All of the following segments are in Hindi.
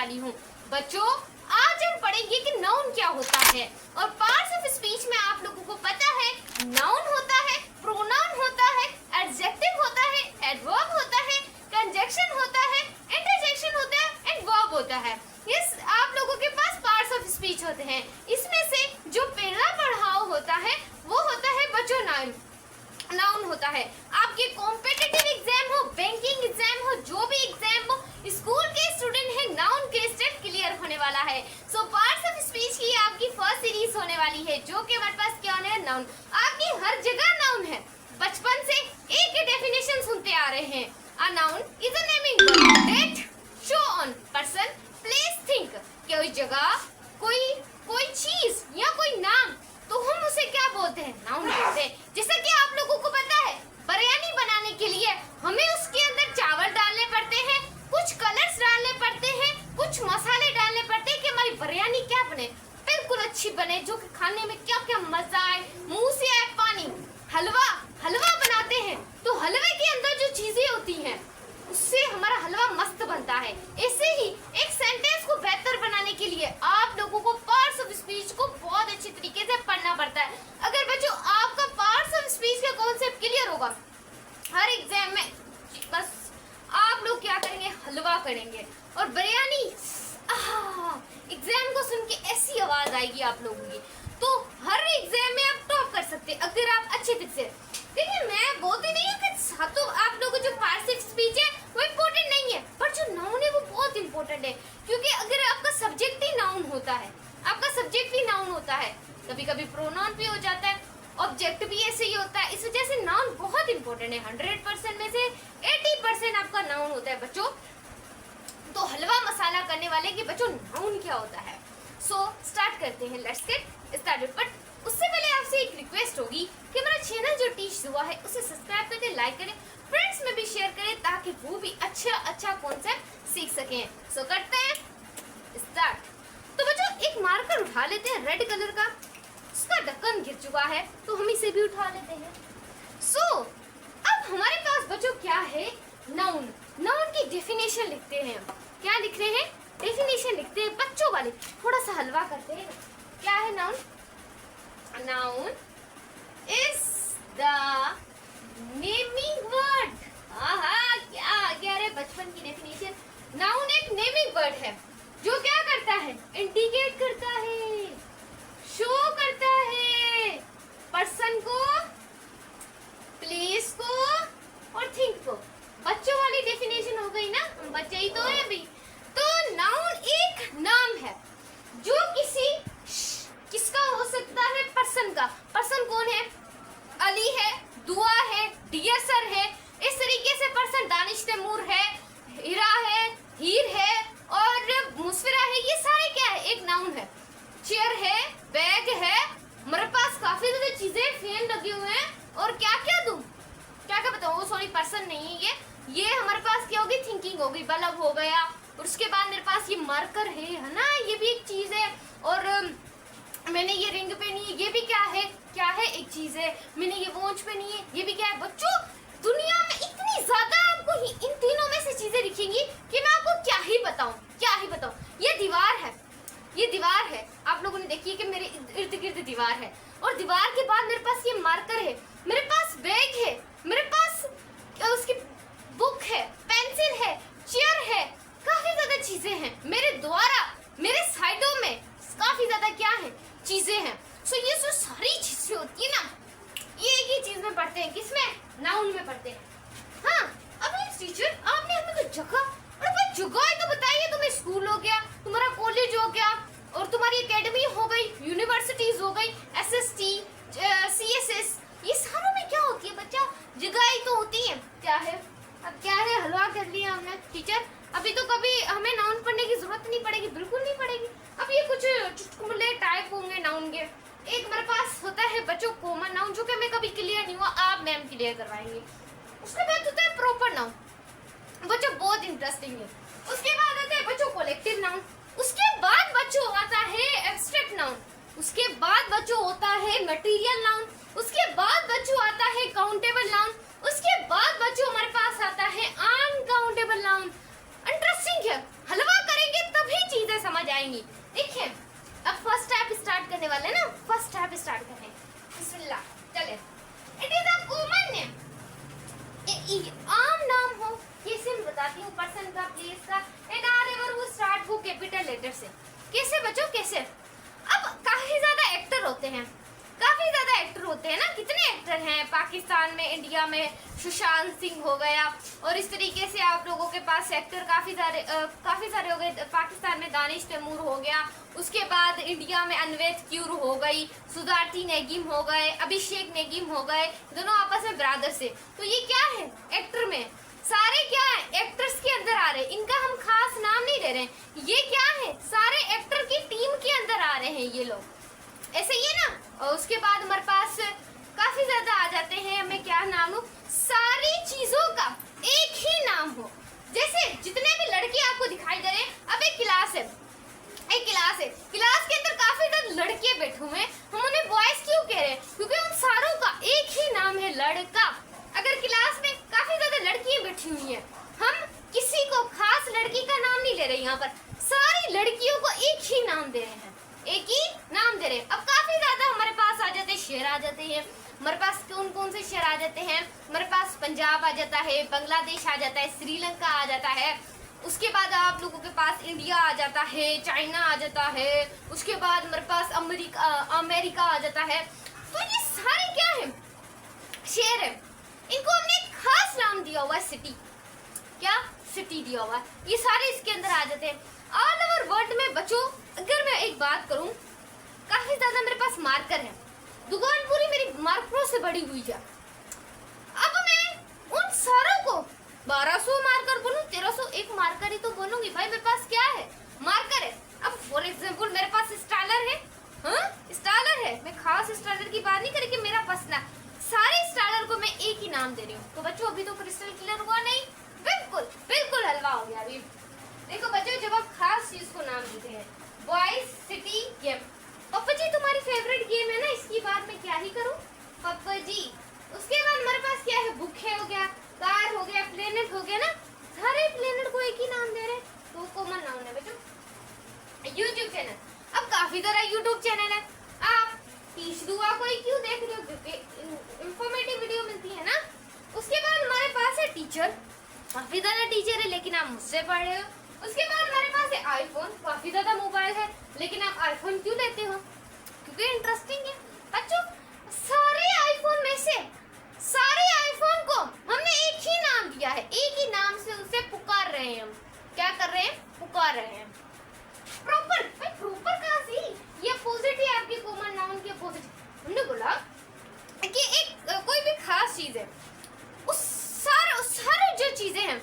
वाली हूँ। बच्चों, आज हम पढ़ेंगे कि नाउन क्या होता है। और पार्ट्स ऑफ स्पीच में आप लोगों को पता है, नाउन होता है, प्रोनाउन होता है, एडजेक्टिव होता है, एडवर्ब होता है, कंजक्शन होता है, इंटरजेक्शन होता है एंड वर्ब होता है। इस आप लोगों के पास पार्ट्स ऑफ स्पीच होते हैं। इसमें से जो पहला पढ़ाव होता है वो होता है बच्चों नाउन। नाउन होता है आपके कॉम्पिटिटिव एग्जाम हो, बैंकिंग एग्जाम हो, जो भी एग्जाम हो, स्कूल के स्टूडेंट है, नाउन के स्टेट क्लियर होने वाला है। सो पार्ट्स ऑफ स्पीच की आपकी फर्स्ट सीरीज होने वाली है, जो कि हमारे पास क्या होने है, नाउन। आपकी हर जगह नाउन है, बचपन से एक ही डेफिनेशन सुनते आ रहे हैं। A noun is a naming word that show on person, place, thing. कोई जगह, कोई चीज या कोई नाम, तो हम उसे क्या बोलते हैं, नाउन बोलते हैं। जैसा कि आप लोगों को पता है, बिरयानी बनाने के लिए हमें उसके अंदर चावल डालने पड़ते हैं, कुछ कलर्स डालने पड़ते हैं, कुछ मसाले डालने पड़ते हैं कि हमारी बिरयानी क्या बने, बिल्कुल अच्छी बने, जो कि खाने में क्या क्या मजा आए, मुंह से आए पानी। हलवा बनाते हैं तो हलवे के अंदर जो चीजें होती हैं उससे हमारा हलवा मस्त बनता है। ऐसे ही एक सेंटेंस को बेहतर बनाने के लिए आप लोगों को पार्ट्स ऑफ स्पीच को बहुत अच्छी तरीके से पढ़ना पड़ता है। अगर बच्चों आपका पार्ट्स ऑफ स्पीच का कॉन्सेप्ट क्लियर होगा, हर एग्जाम में बस आप लोग क्या करेंगे, हलवा करेंगे और बिरयानी। एग्जाम को सुन के ऐसी आवाज आएगी आप लोगों की, तो हर एग्जाम में आप टॉप कर सकते हैं अगर आप अच्छे तरीके से। देखिए, मैं बोलती नहीं हूँ कि तो आप लोगों जो पार्ट्स ऑफ स्पीच है वो इम्पोर्टेंट नहीं है, पर जो नाउन है वो बहुत इम्पोर्टेंट है। क्योंकि अगर आपका सब्जेक्ट ही नाउन होता है, आपका सब्जेक्ट भी नाउन होता है, कभी कभी प्रोनाउन भी हो जाता है, ऑब्जेक्ट भी ऐसे ही होता है। इस वजह से नाउन बहुत इंपॉर्टेंट है। 100% में से 80% आपका नाउन होता है बच्चों। तो हलवा मसाला करने वाले कि बच्चों नाउन क्या होता है। सो स्टार्ट करते हैं, लेट्स गेट स्टार्टेड। बट उससे पहले आपसे एक रिक्वेस्ट होगी कि हमारा चैनल जो टीच हुआ है उसे सब्सक्राइब करके लाइक करें, फ्रेंड्स में भी शेयर करें, ताकि वो भी अच्छा कॉन्सेप्ट सीख सकें। सो करते हैं स्टार्ट। तो बच्चों एक मार्कर उठा लेते हैं रेड कलर का, उसका ढक्कन गिर चुका है तो हम इसे भी उठा लेते हैं। सो अब हमारे पास बच्चों क्या है, नाउन। नाउन की डेफिनेशन लिखते हैं। क्या लिख रहे हैं, डेफिनेशन लिखते हैं बच्चों वाले। थोड़ा सा हलवा करते हैं। क्या है noun? Noun is the naming word. क्या आ गया रे बचपन की डेफिनेशन। नाउन एक नेमिंग वर्ड है जो क्या करता है, इंडिकेट करता है, शो करता है पर्सन को, प्लेस को और थिंग को। बच्चों वाली डेफिनेशन हो गई ना, बच्चे ही तो है अभी। तो नाउन एक नाम है जो किसका हो सकता है, पर्सन का। पर्सन कौन है, अली है, दुआ है, डियर सर है, इस तरीके से पर्सन। दानिश तैमूर है, हीरा है, हीर है और मुस्फिरा है, ये सारे क्या है, एक नाउन है। चेयर है, बैग है, हमारे पास काफी ज्यादा चीजें, फैन लगे हुए हैं और क्या क्या दूं, क्या क्या बताऊं, सॉरी पर्सन नहीं है ये हमारे पास क्या होगी, थिंकिंग होगी, बल्ब हो गया। और उसके बाद मेरे पास ये मार्कर है ना, ये भी एक चीज है। और मैंने ये रिंग पहनी है, ये भी क्या है, एक चीज है। मैंने ये वॉच पहनी है, ये भी क्या है। बच्चों दुनिया में इतनी ज्यादा आपको इन तीनों में से चीजें दिखेंगी कि मैं आपको क्या ही बताऊं। ये दीवार है, आप लोगों ने देखी है कि मेरे इर्द गिर्द दीवार है, और दीवार के बाद मेरे पास ये मार्कर है, मेरे पास बैग है, मेरे पास उसकी बुक है, पेंसिल है, चेयर है, काफी ज्यादा चीजें हैं मेरे द्वारा। मेरे साइडों में काफी ज्यादा क्या है, चीजें हैं। सो ये जो सारी चीजें होती है ना, ये एक ही चीज में पढ़ते हैं, किसमें, नाउन में पढ़ते हैं। हाँ, अब टीचर आपने हमें तो जगह है तो बताइए, तुम्हें स्कूल हो गया, तुम्हारा कॉलेज हो गया और तुम्हारी एकेडमी हो गई, यूनिवर्सिटीज हो गई, SST, CSS, ये सारों में क्या होती है बच्चा, जगह ही तो होती है। क्या है, अब क्या है, हलवा कर लिया हमने टीचर। अभी तो कभी हमें नाउन पढ़ने की जरूरत नहीं पड़ेगी, बिल्कुल नहीं पड़ेगी। अब ये कुछ चुटकुले टाइप होंगे नाउन के। एक मेरे पास होता है बच्चों कॉमन नाउन, जो कि हमें कभी क्लियर नहीं हुआ, आप मैम क्लियर करवाएंगे। उसके बाद होता है प्रॉपर नाउन, बच्चों बहुत इंटरेस्टिंग है। उसके बाद आता है बच्चों कलेक्टिव नाउन। उसके बाद बच्चों आता है एब्स्ट्रैक्ट नाउन। उसके बाद बच्चों होता है मटेरियल नाउन। उसके बाद बच्चों आता है काउंटेबल नाउन। उसके बाद बच्चों हमारे पास आता है अनकाउंटेबल नाउन। इंटरेस्टिंग है, हलवा करेंगे तभी आम नाम हो, कैसे मैं बताती हूँ, पर्सन का, प्लेस का, एंड आर एवर वो स्टार्ट हो कैपिटल लेटर से। कैसे बच्चों, कैसे? अब काफी ज्यादा एक्टर होते हैं, काफी ज्यादा एक्टर होते हैं ना। कितने एक्टर हैं पाकिस्तान में, इंडिया में? सुशांत सिंह हो गया, और इस तरीके से आप लोगों के पास एक्टर काफी सारे हो गए। पाकिस्तान में दानिश तैमूर हो गया, उसके बाद इंडिया में अनवेद क्यूर हो गई, सुधार्थी नेगिम हो गए, अभिषेक नेगिम हो गए, दोनों आपस में ब्रदर्स है। तो ये क्या है एक्टर में? सारे क्या है, एक्टर्स के अंदर आ रहे हैं। इनका हम खास नाम नहीं ले रहे हैं, ये क्या है, सारे एक्टर की टीम के अंदर आ रहे हैं ये लोग, ऐसे ही है ना। और उसके बाद हमारे पास काफी ज्यादा आ जाते हैं, मैं क्या नाम लूं, सारी चीजों का एक ही नाम हो। जैसे जितने भी लड़के आपको दिखाई दे रहे हैं, अब एक क्लास है, क्लास के अंदर काफी ज्यादा लड़के बैठे हुए हैं, हम उन्हें बॉयज क्यों कह रहे हैं? क्योंकि उन सारों का एक ही नाम है, लड़का। अगर क्लास में काफी ज्यादा लड़कियां बैठी हुई हैं, हम किसी को खास लड़की का नाम नहीं ले रहे, यहाँ पर सारी लड़कियों को एक ही नाम दे रहे हैं, एक ही नाम दे रहे हैं। अब काफी ज्यादा हमारे पास आ जाते हैं, शेर आ जाते हैं। हमारे पास कौन कौन से शेर आ जाते हैं? हमारे पास पंजाब आ जाता है, बांग्लादेश आ जाता है, श्रीलंका आ जाता है, उसके बाद आप लोगों के पास इंडिया आ जाता है, चाइना आ जाता है, उसके बाद हमारे पास अमेरिका आ जाता है। तो ये सारे क्या है, शेर है। इनको हमने एक खास नाम दिया हुआ है, सिटी। क्या? सिटी दिया हुआ है। ये सारे इसके अंदर आ जाते हैं। ऑल ओवर वर्ल्ड में बच्चों, अगर मैं एक बात करूं, काफी ज्यादा मेरे पास मार्कर है, दुकान पूरी मेरी मार्करों से बड़ी हुई है। अब मैं उन सारों को 1200 मार्कर बोलूं, 1300, एक मार्कर ही तो बोलूंगी भाई, मेरे पास क्या है, मार्कर है। अब फॉर एग्जांपल मेरे पास स्टाइलर है, हाँ स्टाइलर है, मैं खास स्टाइलर की बात नहीं करी कि मेरा पसंद, सारे स्टाइलर को मैं एक ही नाम दे रही हूँ। तो बच्चों अभी तो क्रिस्टल क्लियर हुआ नहीं? बिल्कुल बिल्कुल हलवा हो गया अभी। देखो बच्चों, जब आप खास चीज को नाम देते हैं, बॉयज, सिटी, गेम। पप्पा जी तुम्हारी फेवरेट गेम है ना, इसकी बात मैं क्या ही करूं पप्पा जी। उसके बाद हमारे पास क्या है, बुखे हो गया, कार हो गया, प्लेनेट हो गया ना, सारे प्लेनेट को एक ही नाम दे रहे, तो कॉमन नाम है बेटा। यूट्यूब चैनल, अब काफी तरह यूट्यूब चैनल है। आप टीच दुआ कोई क्यों देख रहे हो? क्योंकि इंफॉर्मेटिव वीडियो मिलती है ना। उसके बाद हमारे पास है टीचर, काफी ज्यादा टीचर है लेकिन आप मुझसे पढ़ रहे हो। उसके बाद हमारे पास है आईफोन, काफी ज्यादा मोबाइल है लेकिन आप आईफोन क्यों लेते हो? क्योंकि इंटरेस्टिंग है। बच्चों सारे आईफोन में से सारे आईफोन को हमने एक ही नाम दिया है, एक ही नाम से उसे पुकार रहे हैं हम। क्या कर रहे हैं? पुकार रहे हैं। प्रॉपर, भाई प्रॉपर कहाँ से? ये अपोजिट है आपके कॉमन नाउन के अपोजिट। हमने बोला कि एक कोई भी खास चीज है, उस सारे जो चीजें हैं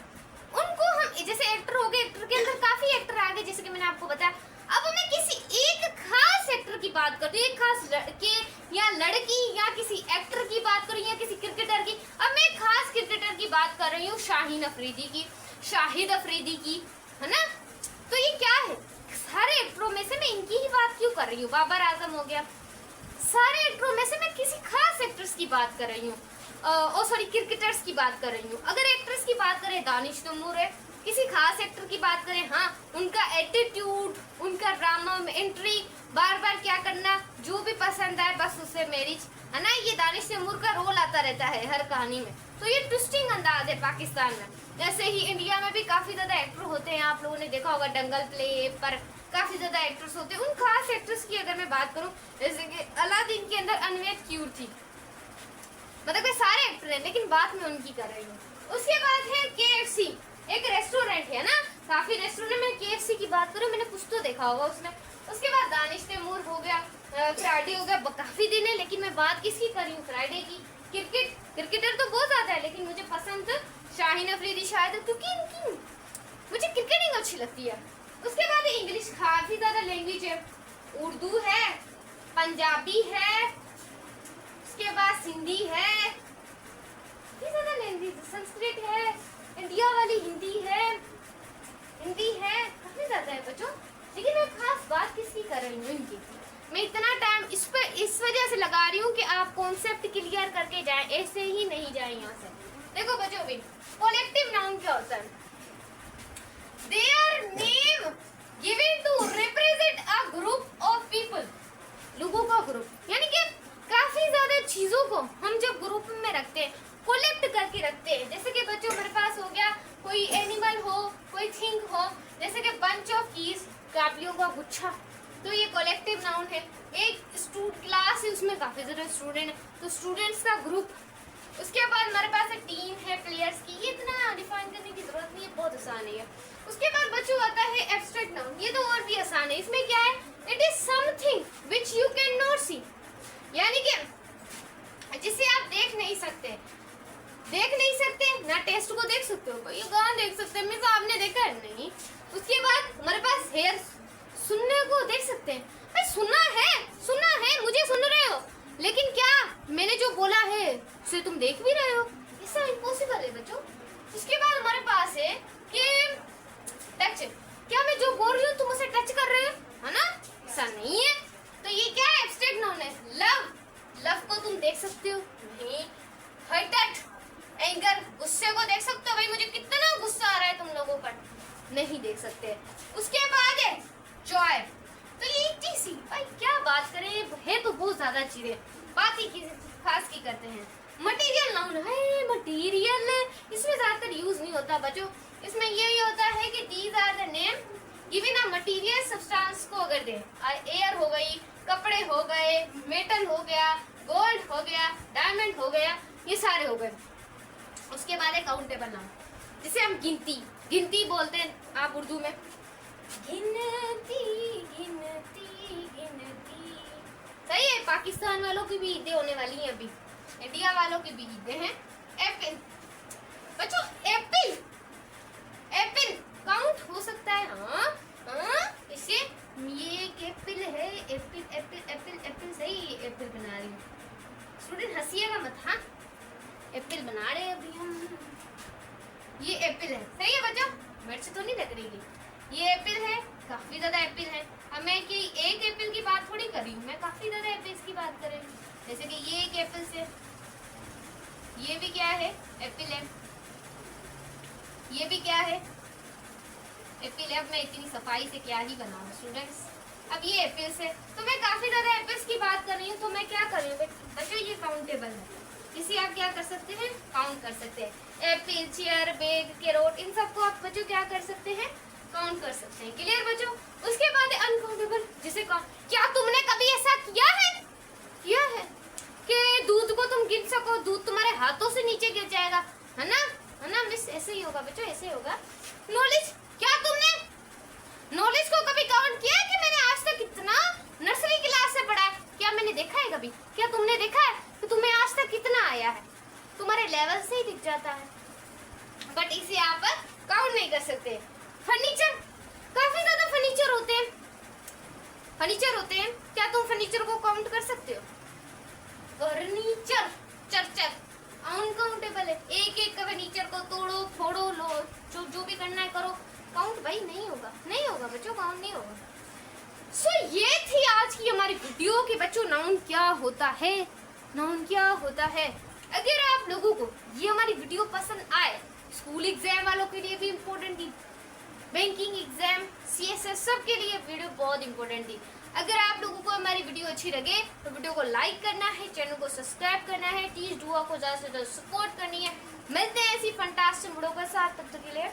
उनको हम, जैसे एक्टर हो गए, एक्टर के अंदर काफी एक्टर आ गए जैसे कि मैंने आपको बताया। अब मैं किसी एक खास एक्टर की बात करूँ, एक खास लड़के या लड़की या किसी एक्टर की बात करूँ या किसी क्रिकेटर की। अब मैं खास क्रिकेटर की बात कर रही हूँ, शाहिद अफरीदी की, है ना। तो ये क्या है, सारे एक्टरों में से मैं इनकी ही बात क्यों कर रही हूँ? बाबर आजम हो गया, सारे एक्टरों में से मैं किसी खास एक्ट्रेस की बात कर रही हूँ, क्रिकेटर्स की बात कर रही हूँ। अगर एक्ट्रेस की बात करें, दानिश तैमूर है। किसी खास एक्टर की बात करें, हाँ उनका एटीट्यूड, उनका ड्रामा में एंट्री, बार बार क्या करना, जो भी पसंद आए बस उससे मैरिज, है ना। ये दानिश तैमूर का रोल आता रहता है हर कहानी में। तो ये ट्विस्टिंग अंदाज है पाकिस्तान में। जैसे ही इंडिया में भी काफी ज्यादा एक्टर होते हैं, आप लोगों ने देखा होगा दंगल प्ले पर काफी ज्यादा एक्टर्स होते हैं। उन खास एक्टर्स की अगर मैं बात करूं, जैसे कि अलादीन के अंदर अनवेद क्यूर थी, मतलब ये सारे एक्टर हैं लेकिन बात मैं उनकी कर रही हूँ। उसके बाद है KFC, एक रेस्टोरेंट है ना, काफी रेस्टोरेंट में KFC की बात करूँ, मैंने कुछ तो देखा होगा उसमें। उसके बाद दानिश तैमूर हो गया, फ्राइडे हो गया, काफी दिन है लेकिन मैं बात किसकी कर रही हूँ, फ्राइडे की। क्रिकेटर तो बहुत ज्यादा है लेकिन मुझे पसंद शाहीन अफरीदी शायद, क्योंकि इनकी मुझे क्रिकेटिंग अच्छी लगती है। उसके बाद इंग्लिश, काफी ज्यादा लैंग्वेज है, उर्दू है, पंजाबी है, उसके बाद हिंदी है, काफी ज्यादा लैंग्वेज, संस्कृत है, इंडिया वाली हिंदी है, काफी ज्यादा है बच्चों। लेकिन मैं खास बात किसकी कर रही हूँ, इनकी। मैं इतना टाइम इस वजह से लगा रही हूँ कि आप कॉन्सेप्ट क्लियर करके जाएं, ऐसे ही नहीं जाएं यहाँ से। देखो बच्चों भी कलेक्टिव नाउन क्या होता है, there name given to represent a group of people, लोगों का ग्रुप, यानी कि काफी ज्यादा चीजों को हम जब ग्रुप में रखते हैं, कलेक्ट करके रखते हैं। जैसे कि कापियों का गुच्छा, तो ये कलेक्टिव नाउन है। एक क्लास है, उसमें काफी ज्यादा स्टूडेंट है, तो स्टूडेंट्स का ग्रुप। उसके बाद हमारे पास एक टीम है प्लेयर्स की, ये इतना डिफाइन करने की जरूरत नहीं है, बहुत आसान है। उसके बाद बच्चों आता है एब्स्ट्रैक्ट नाउन, ये तो और भी आसान है। इसमें क्या है, it is something which you can not see, यानी कि जिसे आप देख नहीं सकते ना टेस्ट को देख सकते हो भाई, ये कहाँ देख सकते हैं, मिस आपने देखा है नहीं। उसके बाद हमारे पास हेयर, सुनने को देख सकते हैं भाई, सुना है मुझे सुन रहे हो, लेकिन क्या मैंने जो बोला है उसे तुम देख भी रहे हो, ऐसा इम्पॉसिबल है बच्चों। उसके बाद हमारे पास है कि टच, क्या मैं जो बोल रही हूँ तुम उसे टच कर रहे हो, है ना, ऐसा नहीं है। तो ये क्या है, एब्स्ट्रैक्ट नाउन है। लव को तुम देख सकते हो नहीं, हार्टेड, एंगर, गुस्से को देख सकते हो भाई, मुझे कितना गुस्सा आ रहा है तुम लोगों पर, नहीं देख सकते। उसके बाद है जॉय, तो ये टीसी भाई क्या बात करें, है तो बहुत ज्यादा चीजें, बात ही खास की करते हैं। मटेरियल नाउन है, मटेरियल इसमें ज्यादातर यूज नहीं होता बच्चों, इसमें यही होता है कि these are the name given a material substance को अगर दे, एयर हो गई, कपड़े हो गए, मेटल हो गया, गोल्ड हो गया, डायमंड हो गया, ये सारे हो गए। उसके बाद है काउंटेबल नाउन, जिसे हम गिनती बोलते हैं आप उर्दू में, गिनती गिनती गिनती। सही है, पाकिस्तान वालों की भी ईदें होने वाली हैं अभी, इंडिया वालों की भी ईदें हैं। एप्पल बच्चों, एप्पल काउंट हो सकता है, इसे ये एक एप्पल है, एप्पल सही है, एप्पल बना रही हूँ, स्टूडेंट हंसिएगा मत, हाँ एप्पल बना रहे हैं अभी हम, ये एप्पल है, सही है बच्चों, मिर्च तो नहीं लग रही, ये एप्पल है, काफी ज्यादा एप्पल है। अब मैं कि एक एप्पल की बात थोड़ी कर रही हूँ, मैं काफी ज्यादा एप्पल्स की बात कर रही हूँ, जैसे कि ये एक एप्पल से, ये भी क्या है, एप्पल है, ये भी क्या है, एप्पल है। अब मैं इतनी सफाई से क्या ही बनाऊँ स्टूडेंट्स, अब ये एप्पल्स है, तो मैं काफी ज्यादा एप्पल्स की बात कर रही हूँ, तो मैं क्या कर रही हूँ बच्चों, ये काउंटेबल है, इसे आप क्या कर सकते हैं, काउंट कर सकते हैं। एप्पल, चेयर, बैग, कैरोट, इन सबको आप बच्चों क्या कर सकते हैं, काउंट कर सकते हैं। क्लियर बच्चों। उसके बाद है अनकाउंटेबल, जिसे क्या तुमने कभी ऐसा किया है कि दूध को तुम गिन सको, दूध तुम्हारे हाथों से नीचे गिर जाएगा, है ना मिस, ऐसे ही होगा बच्चों, ऐसे ही होगा। नॉलेज, क्या तुमने नॉलेज को कभी काउंट किया है कि मैंने आज तक कितना नर्सरी क्लास से पढ़ा है, क्या मैंने देखा है कभी, क्या तुमने देखा है कि तुम्हें आज तक कितना आया है, तुम्हारे लेवल से ही दिख जाता है, बट इसे आप काउंट नहीं कर सकते। फर्नीचर, काफी ज्यादा फर्नीचर होते हैं, क्या तुम फर्नीचर को काउंट कर सकते हो, फर्नीचर चर अनकाउंटेबल है, एक फर्नीचर को तोड़ो फोड़ो लो, जो भी करना है करो, काउंट भाई नहीं होगा बच्चों, काउंट नहीं होगा। सो ये थी आज की हमारी वीडियो कि बच्चों नाउन क्या होता है। अगर आप लोगों को ये हमारी वीडियो पसंद आए, स्कूल एग्जाम वालों के लिए भी इम्पोर्टेंट थी, बैंकिंग एग्जाम, CSS सब के लिए वीडियो बहुत इम्पोर्टेंट थी। अगर आप लोगों को हमारी वीडियो अच्छी लगे तो वीडियो को लाइक करना है, चैनल को सब्सक्राइब करना है, टीच डुआ को ज्यादा से ज्यादा सपोर्ट करनी है। मिलते हैं ऐसी फंटास्टिक वीडियो के साथ, तब तक के लिए